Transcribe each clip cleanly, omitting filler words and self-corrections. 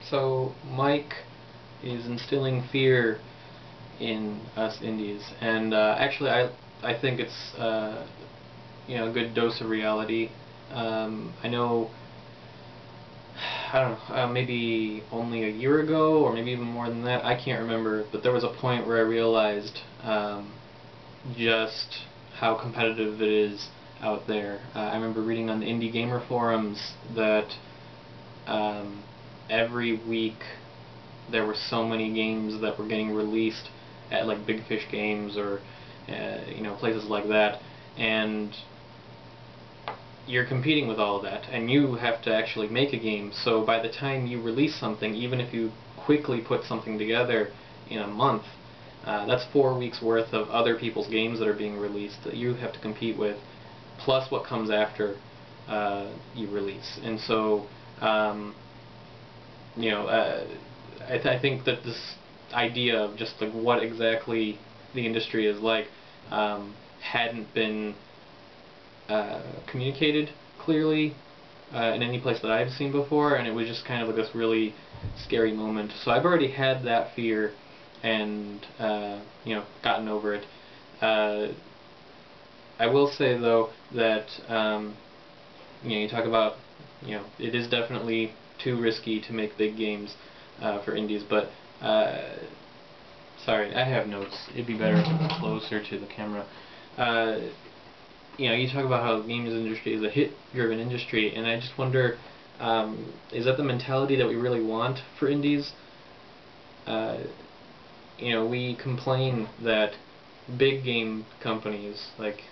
So Mike is instilling fear in us indies, and actually, I think it's a good dose of reality. I know, I don't know, maybe only a year ago, or maybe even more than that. I can't remember, but there was a point where I realized just how competitive it is out there. I remember reading on the indie gamer forums that every week there were so many games that were getting released at like Big Fish Games or places like that, and you're competing with all of that, and you have to actually make a game. So by the time you release something, even if you quickly put something together in a month, that's 4 weeks worth of other people's games that are being released that you have to compete with, plus what comes after you release. And so I think that this idea of just like what exactly the industry is like hadn't been communicated clearly in any place that I've seen before, and it was just kind of like this really scary moment. So I've already had that fear and gotten over it. I will say though that you talk about it is definitely too risky to make big games for indies, but sorry, I have notes. It'd be better closer to the camera. You talk about how the games industry is a hit-driven industry, and I just wonder, is that the mentality that we really want for indies? We complain that big game companies, like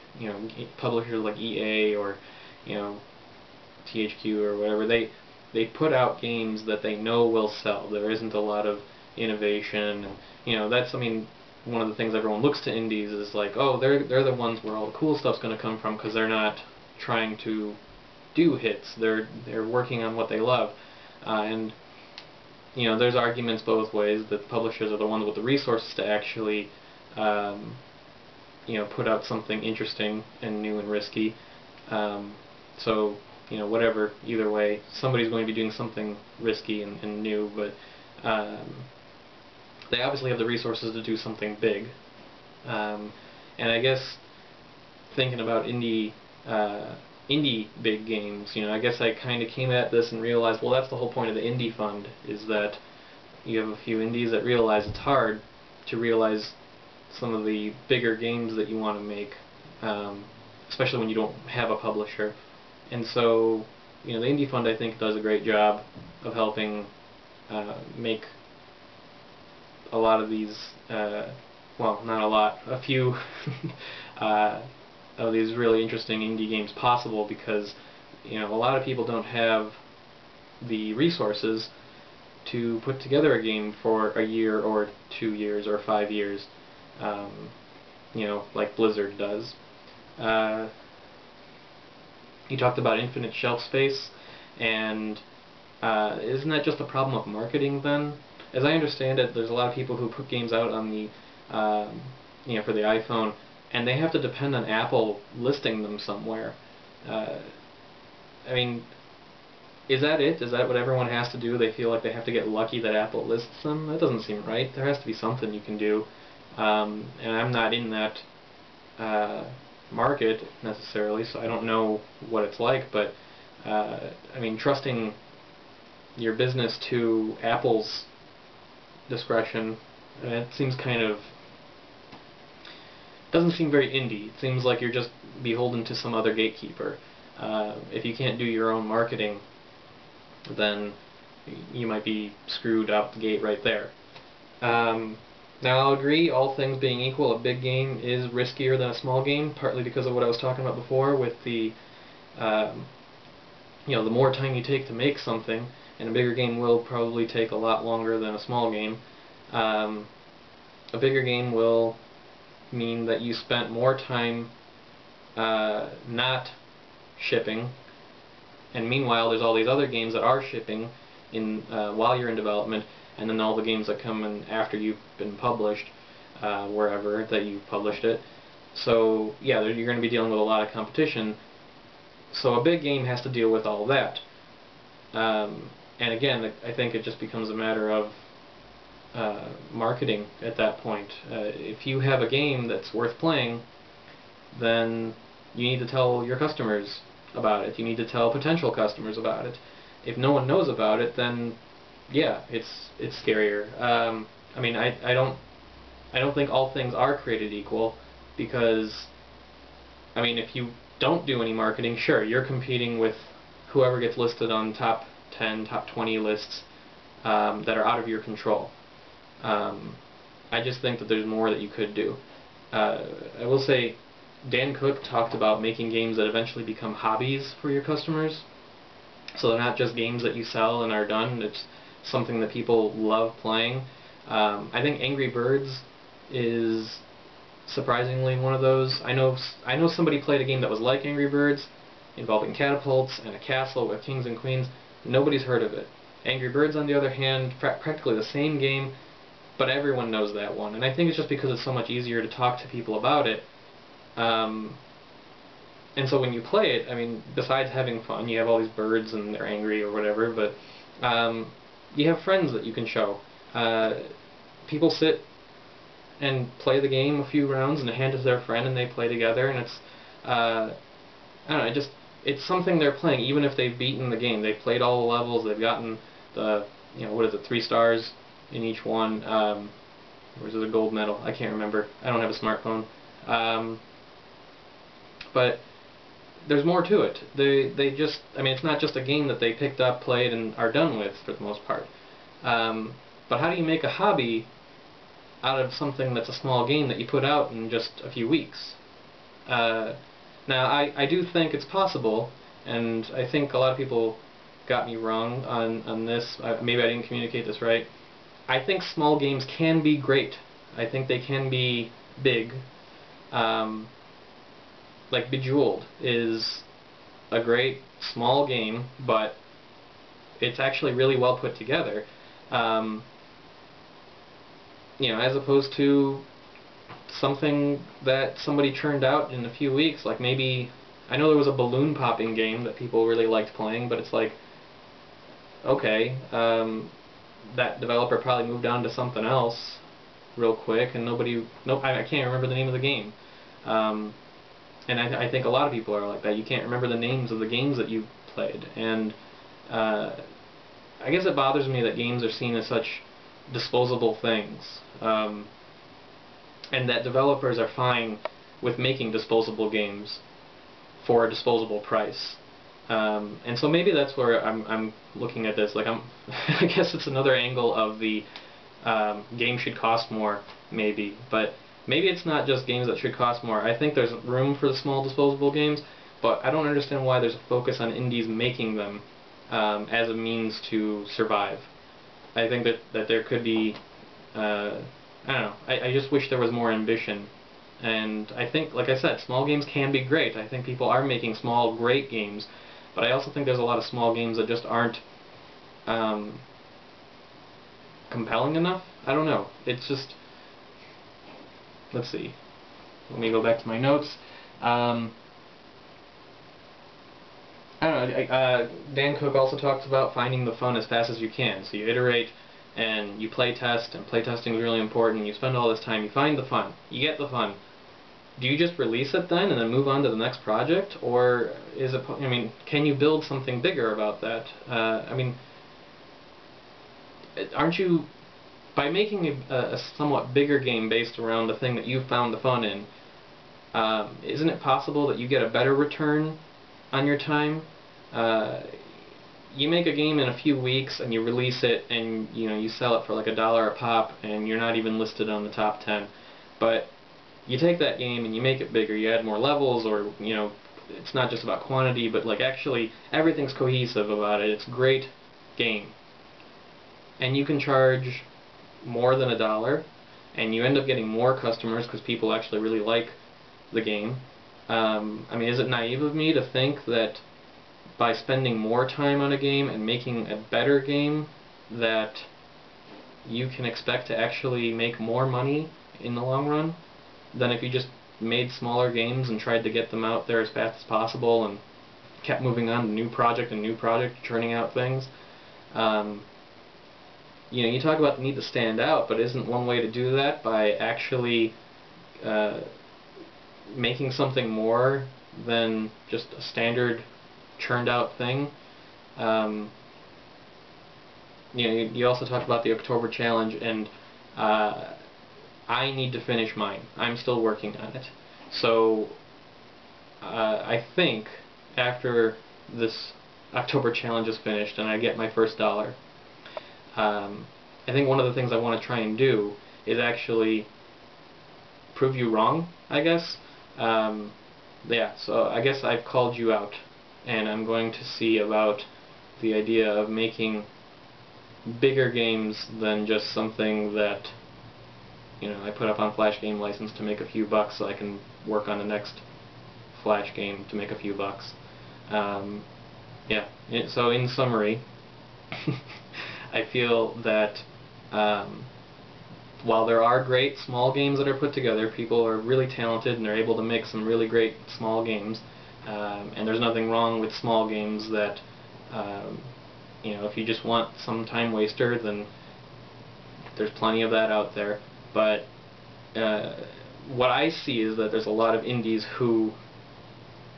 publishers like EA or THQ or whatever, they put out games that they know will sell. There isn't a lot of innovation, and that's, one of the things everyone looks to indies is like, oh, they're the ones where all the cool stuff's going to come from, because they're not trying to do hits. They're working on what they love, and there's arguments both ways that the publishers are the ones with the resources to actually put out something interesting and new and risky. So whatever, either way, somebody's going to be doing something risky and new, but they obviously have the resources to do something big. And I guess thinking about indie big games, I guess I kind of came at this and realized, well, that's the whole point of the indie fund, is that you have a few indies that realize it's hard to realize some of the bigger games that you want to make, especially when you don't have a publisher. And so, the indie fund, I think, does a great job of helping make a lot of these, well, not a lot, a few of these really interesting indie games possible, because a lot of people don't have the resources to put together a game for a year or 2 years or 5 years, like Blizzard does. You talked about infinite shelf space, and isn't that just a problem of marketing then? As I understand it, there's a lot of people who put games out on the, for the iPhone, and they have to depend on Apple listing them somewhere. Is that it? Is that what everyone has to do? They feel like they have to get lucky that Apple lists them? That doesn't seem right. There has to be something you can do. And I'm not in that market necessarily, so I don't know what it's like, but trusting your business to Apple's discretion, it seems doesn't seem very indie. It seems like you're just beholden to some other gatekeeper. If you can't do your own marketing, then you might be screwed out the gate right there. Now, I'll agree, all things being equal, a big game is riskier than a small game, partly because of what I was talking about before with the, the more time you take to make something, and a bigger game will probably take a lot longer than a small game. A bigger game will mean that you spent more time not shipping, and meanwhile there's all these other games that are shipping while you're in development, and then all the games that come in after you've been published, wherever that you've published it. So yeah, you're going to be dealing with a lot of competition. So a big game has to deal with all that. And again, I think it just becomes a matter of marketing at that point. If you have a game that's worth playing, then you need to tell your customers about it. You need to tell potential customers about it. If no one knows about it, then yeah, it's scarier. I mean, I don't think all things are created equal, because I mean, if you don't do any marketing, sure, you're competing with whoever gets listed on top 10, top 20 lists that are out of your control. I just think that there's more that you could do. I will say, Dan Cook talked about making games that eventually become hobbies for your customers. So they're not just games that you sell and are done, it's something that people love playing. I think Angry Birds is surprisingly one of those. I know somebody played a game that was like Angry Birds, involving catapults and a castle with kings and queens. Nobody's heard of it. Angry Birds, on the other hand, practically the same game, but everyone knows that one. And I think it's just because it's so much easier to talk to people about it. And so when you play it, I mean, besides having fun, you have all these birds and they're angry or whatever, but you have friends that you can show. People sit and play the game a few rounds and hand it to their friend and they play together, and it's, I don't know, it's something they're playing even if they've beaten the game. They've played all the levels, they've gotten the, 3 stars in each one, or is it a gold medal? I can't remember. I don't have a smartphone. But there's more to it. They just, I mean, it's not just a game that they picked up, played, and are done with for the most part. But how do you make a hobby out of something that's a small game that you put out in just a few weeks? Now, I do think it's possible, and I think a lot of people got me wrong on this. Maybe I didn't communicate this right. I think small games can be great. I think they can be big. Like Bejeweled is a great small game, but it's actually really well put together. As opposed to something that somebody churned out in a few weeks. Like maybe, I know there was a balloon popping game that people really liked playing, but it's like, okay, that developer probably moved on to something else real quick, and I can't remember the name of the game. And I think a lot of people are like that. You can't remember the names of the games that you played, and I guess it bothers me that games are seen as such disposable things, and that developers are fine with making disposable games for a disposable price. And so maybe that's where I'm looking at this. Like I guess it's another angle of the game should cost more, maybe, but maybe it's not just games that should cost more. I think there's room for the small disposable games, but I don't understand why there's a focus on indies making them as a means to survive. I think that there could be, I don't know, I just wish there was more ambition. And I think, like I said, small games can be great. I think people are making small, great games, but I also think there's a lot of small games that just aren't compelling enough. I don't know. It's just, let's see. Let me go back to my notes. I don't know. Dan Cook also talks about finding the fun as fast as you can. So you iterate and you play test, and play testing is really important. You spend all this time. You find the fun. You get the fun. Do you just release it then and then move on to the next project, or is it? I mean, can you build something bigger about that? I mean, aren't you, by making a somewhat bigger game based around the thing that you found the fun in, isn't it possible that you get a better return on your time? You make a game in a few weeks and you release it, and you sell it for like $1 a pop, and you're not even listed on the top 10. But you take that game and you make it bigger. You add more levels, or it's not just about quantity, but like actually everything's cohesive about it. It's a great game, and you can charge more than $1, and you end up getting more customers because people actually really like the game. I mean, is it naive of me to think that by spending more time on a game and making a better game that you can expect to actually make more money in the long run than if you just made smaller games and tried to get them out there as fast as possible and kept moving on to new project and new project, churning out things? You know, you talk about the need to stand out, but isn't one way to do that by actually making something more than just a standard churned out thing? You know, you also talked about the October challenge, and I need to finish mine. I'm still working on it. So I think after this October challenge is finished and I get my first dollar, I think one of the things I want to try and do is actually prove you wrong, I guess. Yeah, so I guess I've called you out, and I'm going to see about the idea of making bigger games than just something that, you know, I put up on Flash Game License to make a few bucks so I can work on the next Flash game to make a few bucks. Yeah, so in summary, I feel that while there are great small games that are put together, people are really talented and they're able to make some really great small games, and there's nothing wrong with small games that, you know, if you just want some time waster, then there's plenty of that out there. But what I see is that there's a lot of indies who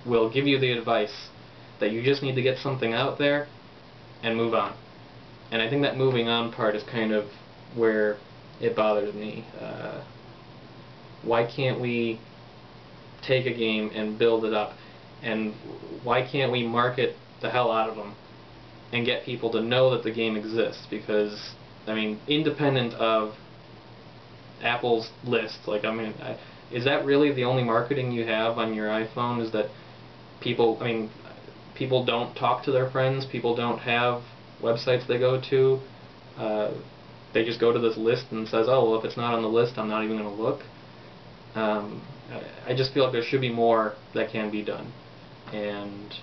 will give you the advice that you just need to get something out there and move on. And I think that moving on part is kind of where it bothers me. Why can't we take a game and build it up? And why can't we market the hell out of them and get people to know that the game exists? Because, I mean, independent of Apple's list, like, I mean, is that really the only marketing you have on your iPhone? Is that people, I mean, people don't talk to their friends, people don't have websites they go to, they just go to this list and says, oh, well, if it's not on the list, I'm not even going to look. I just feel like there should be more that can be done. And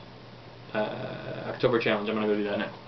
October challenge, I'm going to go do that now.